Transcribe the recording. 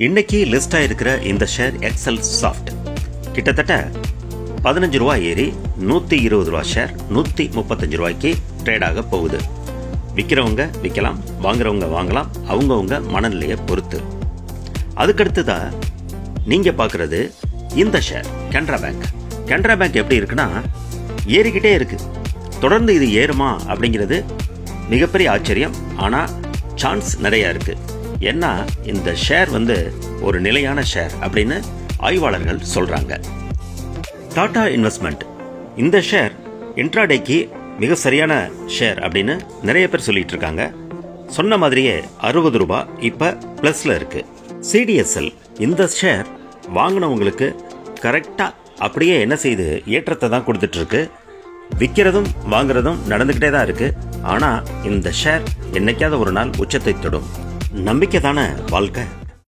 இன்னைக்கு லிஸ்ட் ஆயிருக்கிற இந்த share XL soft கிட்டத்தட்ட 15 ரூபாய் ஏறி 120 ரூபாய் ஷேர் 135 ரூபாய்க்கு ட்ரேட் ஆக போகுது. விற்கிறவங்க விற்கலாம், வாங்குறவங்க வாங்கலாம், அவங்கவுங்க மனநிலையை பொறுத்து. அதுக்கடுத்துதான் நீங்க பாக்குறது இந்த share Canara bank. Canara bank எப்படி இருக்குன்னா ஏறிக்கிட்டே இருக்கு. தொடர்ந்து இது ஏறுமா அப்படிங்கிறது மிகப்பெரிய ஆச்சரியம். ஆனா சான்ஸ் நிறைய இருக்கு. ஏன்னா இந்த ஷேர் ஒரு நிலையான ஷேர் அப்படின்னு ஆய்வாளர்கள் சொல்றாங்க. டாடா இன்வெஸ்ட்மெண்ட் இந்த ஷேர் இன்ட்ராடேக்கு மிக சரியான ஷேர் அப்படின்னு நிறைய பேர் சொல்லிட்டு இருக்காங்க. சொன்ன மாதிரியே 60 ரூபாய் இப்ப பிளஸ்ல இருக்கு. சிடிஎஸ்எல் இந்த ஷேர் வாங்கினவங்களுக்கு கரெக்டா அப்படியே என்ன செய்து ஏற்றத்தை தான் கொடுத்துட்டு இருக்கு. விற்கிறதும் வாங்குறதும் நடந்துகிட்டே தான் இருக்கு. ஆனா இந்த ஷேர் என்னைக்காவது ஒரு நாள் உச்சத்தை தொடும். நம்பிக்கை தானே வாழ்க்கை.